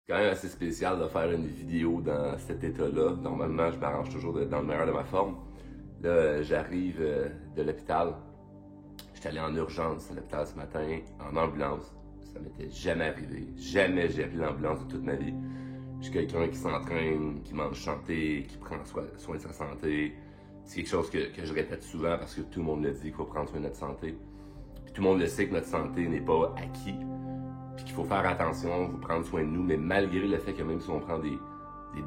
C'est quand même assez spécial de faire une vidéo dans cet état-là. Normalement, je m'arrange toujours dans le meilleur de ma forme. Là, j'arrive de l'hôpital. J'étais allé en urgence à l'hôpital ce matin, en ambulance. Ça m'était jamais arrivé. Jamais j'ai appelé l'ambulance de toute ma vie. Je suis quelqu'un qui s'entraîne, qui mange santé, qui prend soin de sa santé. C'est quelque chose que je répète souvent parce que tout le monde le dit qu'il faut prendre soin de notre santé. Puis tout le monde le sait que notre santé n'est pas acquis. Puis qu'il faut faire attention, il faut prendre soin de nous, mais malgré le fait que même si on prend des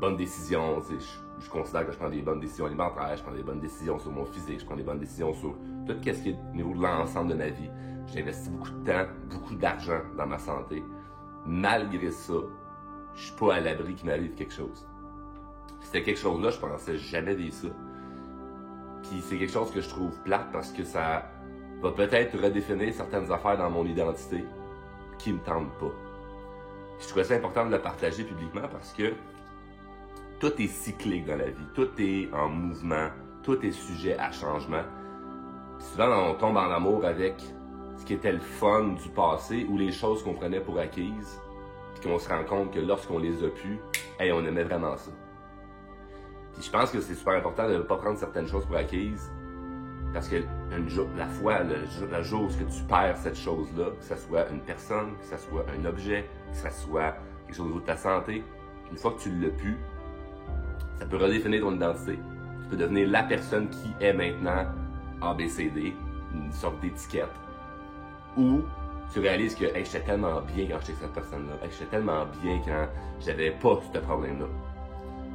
bonnes décisions, je considère que je prends des bonnes décisions alimentaires, je prends des bonnes décisions sur mon physique, je prends des bonnes décisions sur tout ce qui est au niveau de l'ensemble de ma vie. J'investis beaucoup de temps, beaucoup d'argent dans ma santé. Malgré ça, je suis pas à l'abri qu'il m'arrive quelque chose. C'était quelque chose-là, je pensais jamais vivre ça. Puis c'est quelque chose que je trouve plate parce que ça va peut-être redéfinir certaines affaires dans mon identité qui me tentent pas. Je trouvais ça important de le partager publiquement parce que tout est cyclique dans la vie, tout est en mouvement, tout est sujet à changement. Puis souvent, on tombe en amour avec ce qui était le fun du passé ou les choses qu'on prenait pour acquises, puis qu'on se rend compte que lorsqu'on les a pu, on aimait vraiment ça. Puis je pense que c'est super important de ne pas prendre certaines choses pour acquises, parce que la fois, le jour où tu perds cette chose-là, que ce soit une personne, que ce soit un objet, que ce soit quelque chose de ta santé, une fois que tu l'as pu, ça peut redéfinir ton identité. Tu peux devenir la personne qui est maintenant ABCD, une sorte d'étiquette. Ou tu réalises que j'étais tellement bien quand j'étais avec cette personne-là, j'étais tellement bien quand j'avais pas ce problème-là.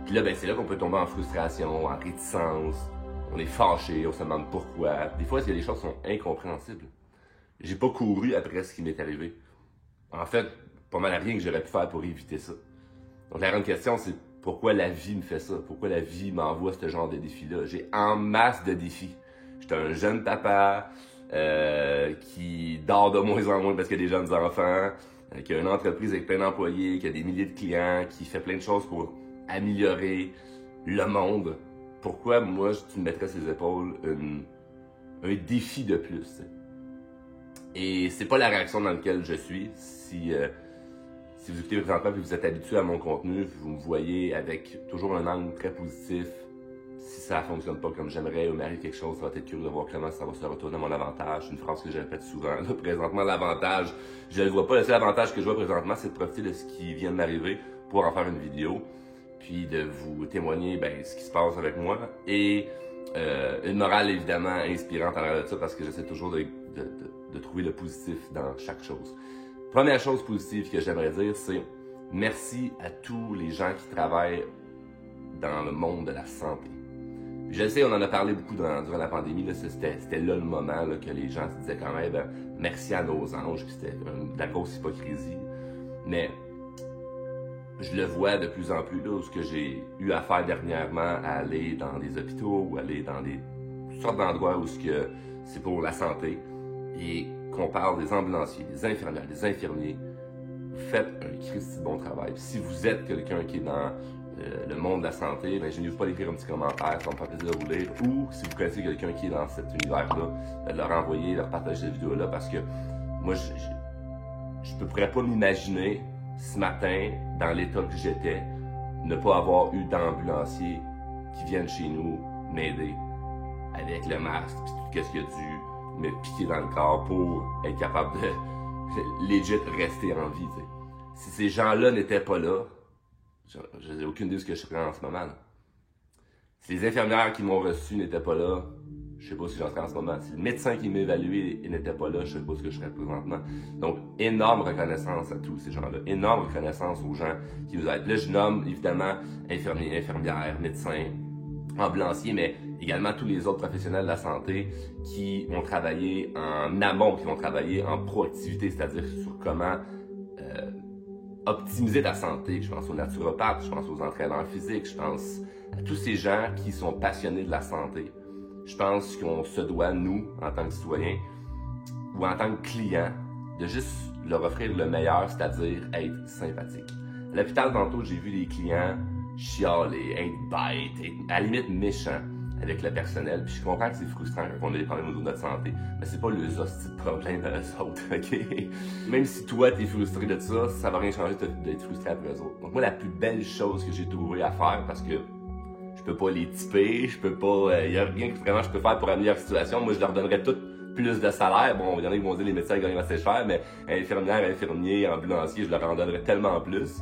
Puis là, c'est là qu'on peut tomber en frustration, en réticence. On est fâché, on se demande pourquoi. Des fois, il y a des choses qui sont incompréhensibles. J'ai pas couru après ce qui m'est arrivé. En fait, pas mal à rien que j'aurais pu faire pour éviter ça. Donc la grande question, c'est pourquoi la vie me fait ça? Pourquoi la vie m'envoie ce genre de défis-là? J'ai en masse de défis. J'étais un jeune papa qui dort de moins en moins parce qu'il y a des jeunes enfants, qui a une entreprise avec plein d'employés, qui a des milliers de clients, qui fait plein de choses pour améliorer le monde. Pourquoi, moi, tu me mettrais sur les épaules un défi de plus? T'sais? Et c'est pas la réaction dans laquelle je suis. Si vous écoutez présentement et vous êtes habitué à mon contenu, vous me voyez avec toujours un angle très positif. Si ça fonctionne pas comme j'aimerais ou m'arrive quelque chose, ça va être curieux de voir comment ça va se retourner à mon avantage. C'est une phrase que je répète souvent. Là, présentement, l'avantage, je le vois pas. Le seul avantage que je vois présentement, c'est de profiter de ce qui vient de m'arriver pour en faire une vidéo. Puis de vous témoigner ce qui se passe avec moi et une morale évidemment inspirante en arrière de ça parce que j'essaie toujours de trouver le positif dans chaque chose. Première chose positive que j'aimerais dire, c'est merci à tous les gens qui travaillent dans le monde de la santé. Je sais, on en a parlé beaucoup durant la pandémie, c'était là le moment là, que les gens se disaient quand même merci à nos anges, puis c'était de la grosse hypocrisie. Mais je le vois de plus en plus là, où ce que j'ai eu à faire dernièrement, à aller dans des hôpitaux ou aller dans toutes sortes d'endroits où c'est pour la santé et qu'on parle des ambulanciers, des infirmières, des infirmiers. Vous faites un Christi de bon travail. Puis si vous êtes quelqu'un qui est dans le monde de la santé, je n'hésite pas à écrire un petit commentaire, ça me fait plaisir de vous lire. Ou si vous connaissez quelqu'un qui est dans cet univers-là, de leur envoyer, de leur partager cette vidéo-là parce que moi, je ne pourrais pas m'imaginer ce matin, dans l'état que j'étais, ne pas avoir eu d'ambulanciers qui viennent chez nous m'aider avec le masque puis tout ce qu'il a dû me piquer dans le corps pour être capable de legit rester en vie. T'sais. Si ces gens-là n'étaient pas là, je n'ai aucune idée de ce que je ferais en ce moment. Là. Si les infirmières qui m'ont reçu n'étaient pas là, je sais pas si j'en serais en ce moment. Si le médecin qui m'évaluait n'était pas là, je sais pas ce que je serais présentement. Donc, énorme reconnaissance à tous ces gens-là. Énorme reconnaissance aux gens qui nous aident. Là, je nomme évidemment infirmiers, infirmières, médecins, ambulanciers, mais également tous les autres professionnels de la santé qui ont travaillé en amont, qui ont travaillé en proactivité, c'est-à-dire sur comment optimiser ta santé. Je pense aux naturopathes, je pense aux entraîneurs physiques, je pense à tous ces gens qui sont passionnés de la santé. Je pense qu'on se doit, nous, en tant que citoyens ou en tant que clients, de juste leur offrir le meilleur, c'est-à-dire être sympathique. À l'hôpital, tantôt, j'ai vu des clients chialer, être bêtes, être à la limite méchants, avec le personnel. Puis je comprends que c'est frustrant quand on a des problèmes au niveau de notre santé, mais c'est pas le hostie de problème d'eux autres, ok? Même si toi t'es frustré de ça, ça va rien changer d'être frustré après eux autres. Donc moi, la plus belle chose que j'ai trouvé à faire, parce que je peux pas les typer, je peux pas, y a rien que vraiment je peux faire pour améliorer la situation. Moi, je leur donnerais tout plus de salaire. Bon, il y en a qui vont dire les médecins gagnent assez cher, mais infirmière, infirmier, ambulancier, je leur en donnerais tellement plus.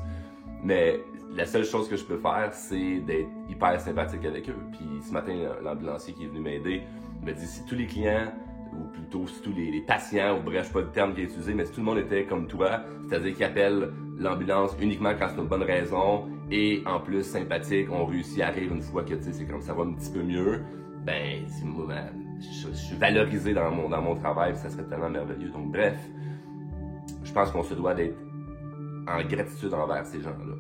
Mais la seule chose que je peux faire, c'est d'être hyper sympathique avec eux. Puis ce matin, l'ambulancier qui est venu m'aider me dit si tous les clients, ou plutôt si tous les patients, ou bref, je sais pas le terme qui est utilisé, mais si tout le monde était comme toi, c'est-à-dire qu'ils appellent l'ambulance uniquement quand c'est une bonne raison, et en plus sympathique, on réussit à rire une fois que c'est comme ça va un petit peu mieux, ben je suis valorisé dans mon travail, ça serait tellement merveilleux. Donc bref, je pense qu'on se doit d'être en gratitude envers ces gens-là.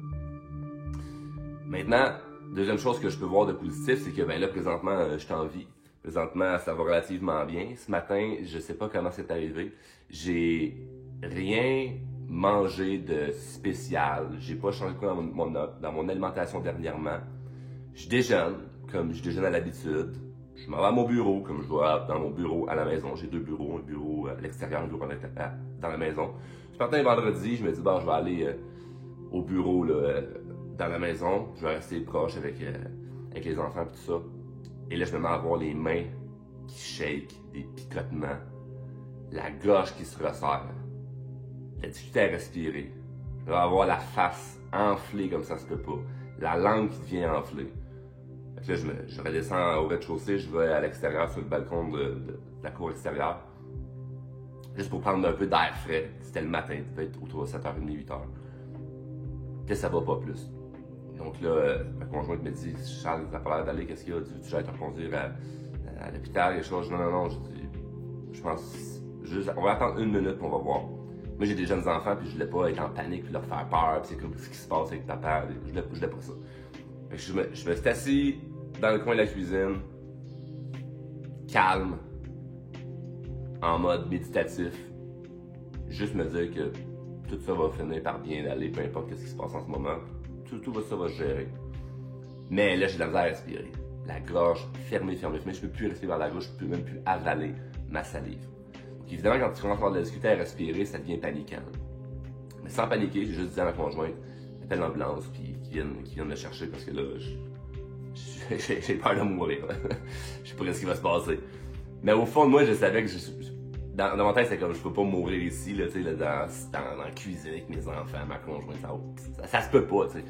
Maintenant, deuxième chose que je peux voir de positif, c'est que ben là, présentement, je suis en vie. Présentement, ça va relativement bien. Ce matin, je sais pas comment c'est arrivé. J'ai rien mangé de spécial. J'ai pas changé quoi dans mon alimentation dernièrement. Je déjeune, comme je déjeune à l'habitude. Je m'en vais à mon bureau, comme je vais dans mon bureau à la maison. J'ai deux bureaux, un bureau à l'extérieur, un bureau dans la maison. Ce matin, vendredi, je me dis, bon, je vais aller au bureau là, dans la maison. Je vais rester proche avec les enfants et tout ça. Et là, je me mets à voir les mains qui shake, des picotements, la gorge qui se resserre, la difficulté à respirer. Je vais avoir la face enflée comme ça se peut pas, la langue qui devient enflée. Fait que là, je redescends au rez-de-chaussée, je vais à l'extérieur sur le balcon de la cour extérieure, juste pour prendre un peu d'air frais. C'était le matin, ça devait être autour de 7h30, 8h. Que ça va pas plus. Donc là, ma conjointe me dit, Charles, t'as pas l'air d'aller, qu'est-ce qu'il y a? Tu vas te reconduire à l'hôpital, quelque chose? Non, je pense, juste, on va attendre une minute, puis on va voir. Moi, j'ai des jeunes enfants, puis je voulais pas être en panique, puis leur faire peur, puis c'est comme ce qui se passe avec papa, je voulais pas ça. Fait que je me suis assis dans le coin de la cuisine, calme, en mode méditatif, juste me dire que tout ça va finir par bien aller, peu importe ce qui se passe en ce moment. Tout ça va se gérer. Mais là, j'ai de la misère à respirer. La gorge fermée. Je peux plus respirer par la gorge, je peux même plus avaler ma salive. Donc évidemment, quand tu commences à avoir de la difficulté à respirer, ça devient paniquant. Mais sans paniquer, j'ai juste dit à ma conjointe, appelle l'ambulance, puis qui vienne me chercher, parce que là, j'ai peur de mourir. Je sais pas ce qui va se passer. Mais au fond de moi, je savais que dans mon tête, c'est comme je peux pas mourir ici, là, dans la cuisine avec mes enfants, ma conjointe, ça se peut pas, t'sais.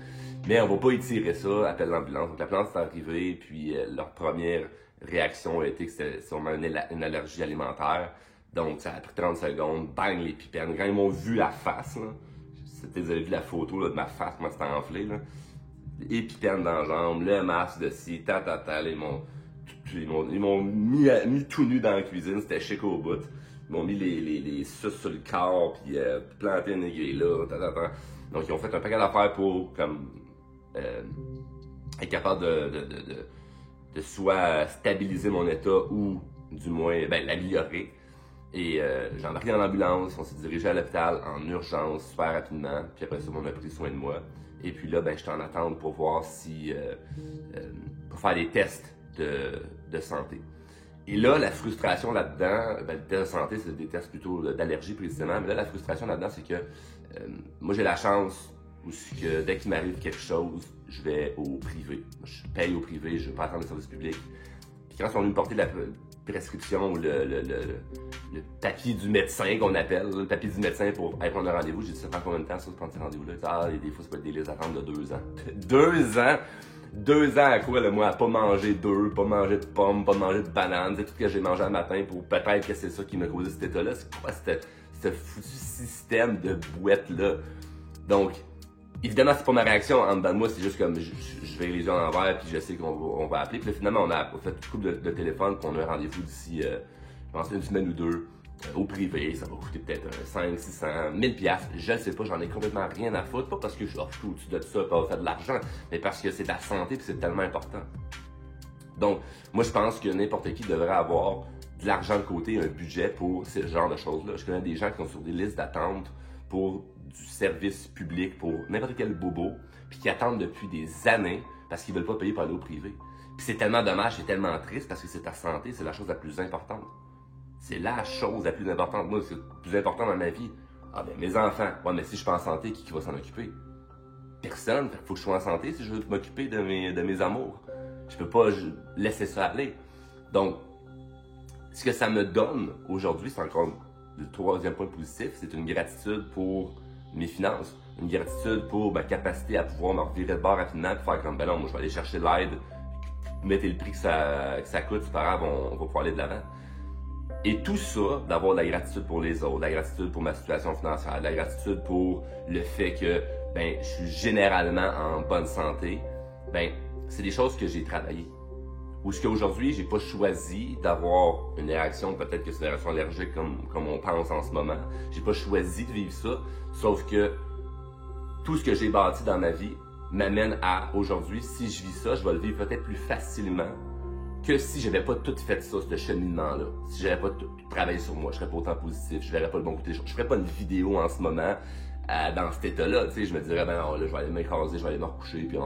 Mais on va pas étirer ça, appelle l'ambulance. Donc l'ambulance est arrivée, puis leur première réaction a été que c'était sûrement une allergie alimentaire. Donc ça a pris 30 secondes, bang, les pipettes. Quand ils m'ont vu la face, là, vous avez vu la photo là, de ma face, comment c'était enflé, là. Les pipettes dans la jambe, le masque de ci, ils m'ont mis tout nu dans la cuisine, c'était chic au bout. Ils m'ont mis les suces sur le corps, puis planté une aiguille là, Donc ils ont fait un paquet d'affaires pour comme être capable de soit stabiliser mon état ou du moins l'améliorer. Et j'ai embarqué dans l'ambulance, on s'est dirigé à l'hôpital en urgence, super rapidement, puis après ça, on a pris soin de moi. Et puis là, j'étais en attente pour voir si pour faire des tests de santé. Et là, la frustration là-dedans, le test de santé, c'est des tests plutôt d'allergie précisément, mais là, la frustration là-dedans, c'est que moi, j'ai la chance que dès qu'il m'arrive quelque chose, je vais au privé. Je paye au privé, je ne veux pas attendre le service public. Puis quand ils sont venus me porter la prescription ou le papier du médecin qu'on appelle, le papier du médecin pour aller prendre un rendez-vous, j'ai dit ça prend combien de temps ça de prendre ces rendez-vous-là? Des fois, ça peut être des listes d'attente de 2 ans. 2 ans! 2 ans à quoi, moi, à pas manger d'œufs, pas manger de pommes, pas manger de bananes, c'est tout ce que j'ai mangé le matin pour peut-être que c'est ça qui m'a causé cet état-là. C'est quoi ce foutu système de boîte-là? Donc, évidemment, c'est pas ma réaction en dedans de moi, c'est juste comme je vais les yeux en envers, puis je sais qu'on va appeler. Puis là, finalement, on a fait une couple de téléphone, qu'on a un rendez-vous d'ici, je pense, une semaine ou deux. Au privé, ça va coûter peut-être 500, 600, 1000 piastres. Je ne sais pas, j'en ai complètement rien à foutre. Pas parce que je suis au-dessus de ça, pas faire de l'argent, mais parce que c'est de la santé et c'est tellement important. Donc, moi, je pense que n'importe qui devrait avoir de l'argent de côté, un budget pour ce genre de choses-là. Je connais des gens qui sont sur des listes d'attente pour du service public, pour n'importe quel bobo, puis qui attendent depuis des années parce qu'ils veulent pas payer pour aller au privé. Puis c'est tellement dommage, c'est tellement triste parce que c'est ta santé, c'est la chose la plus importante. C'est la chose la plus importante. Moi, c'est le plus important dans ma vie. Ah ben, mes enfants. Ouais, mais si je suis pas en santé, qui va s'en occuper? Personne. Fait qu'il faut que je sois en santé si je veux m'occuper de mes amours. Je peux pas laisser ça aller. Donc, ce que ça me donne aujourd'hui, c'est encore le troisième point positif, c'est une gratitude pour mes finances, une gratitude pour ma capacité à pouvoir me revirer de bord rapidement et faire comme, ben non, moi je vais aller chercher l'aide, mettez le prix que ça coûte, c'est pas grave, on va pouvoir aller de l'avant. Et tout ça, d'avoir de la gratitude pour les autres, de la gratitude pour ma situation financière, de la gratitude pour le fait que ben, je suis généralement en bonne santé, ben, c'est des choses que j'ai travaillées. Ou ce qu'aujourd'hui, j'ai pas choisi d'avoir une réaction, peut-être que c'est une réaction allergique comme on pense en ce moment. J'ai pas choisi de vivre ça, sauf que tout ce que j'ai bâti dans ma vie m'amène à aujourd'hui, si je vis ça, je vais le vivre peut-être plus facilement que si j'avais pas tout fait ça, ce cheminement-là. Si j'avais pas tout travaillé sur moi, je serais pas autant positif, je verrais pas le bon côté des choses. Je ferais pas une vidéo en ce moment dans cet état-là, tu sais, je me dirais, ben non, là, je vais aller m'écraser, je vais aller me recoucher, puis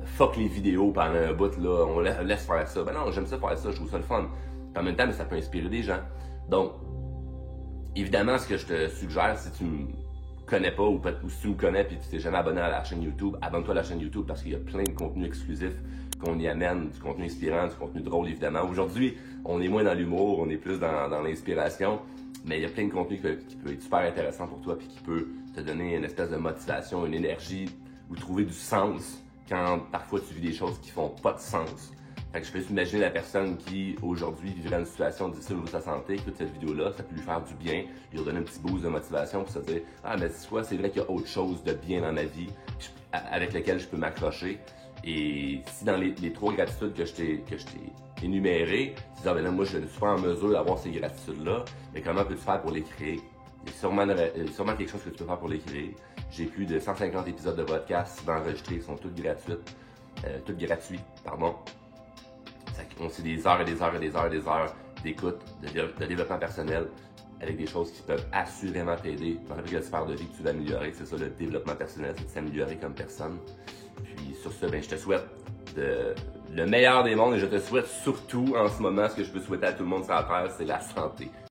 fuck les vidéos pendant un bout, là, on laisse faire ça. Ben non, j'aime ça faire ça, je trouve ça le fun. Puis en même temps, mais ça peut inspirer des gens. Donc, évidemment, ce que je te suggère, si tu me connais pas ou si tu me connais puis tu t'es jamais abonné à la chaîne YouTube, abonne-toi à la chaîne YouTube parce qu'il y a plein de contenus exclusifs qu'on y amène, du contenu inspirant, du contenu drôle évidemment. Aujourd'hui, on est moins dans l'humour, on est plus dans l'inspiration, mais il y a plein de contenu qui peut être super intéressant pour toi puis qui peut te donner une espèce de motivation, une énergie ou trouver du sens quand parfois tu vis des choses qui font pas de sens. Fait que je peux imaginer la personne qui, aujourd'hui, vivrait une situation difficile au niveau de sa santé, écoute cette vidéo-là, ça peut lui faire du bien, lui redonner un petit boost de motivation pour se dire « Ah, mais c'est quoi, c'est vrai qu'il y a autre chose de bien dans ma vie avec lequel je peux m'accrocher. » Et si dans les trois gratitudes que je t'ai énumérées, tu dis « Ah, ben là, moi, je ne suis pas en mesure d'avoir ces gratitudes-là, mais comment peux-tu faire pour les créer? » Il y a sûrement quelque chose que tu peux faire pour les créer. J'ai plus de 150 épisodes de podcast d'enregistrer qui sont toutes gratuits, pardon. C'est des heures et des heures et des heures et des heures d'écoute, de développement personnel avec des choses qui peuvent assurément t'aider dans la sphère de vie que tu veux améliorer. C'est ça le développement personnel, c'est de s'améliorer comme personne. Puis sur ce, ben, je te souhaite le meilleur des mondes et je te souhaite surtout en ce moment, ce que je peux souhaiter à tout le monde sur la terre, c'est la santé.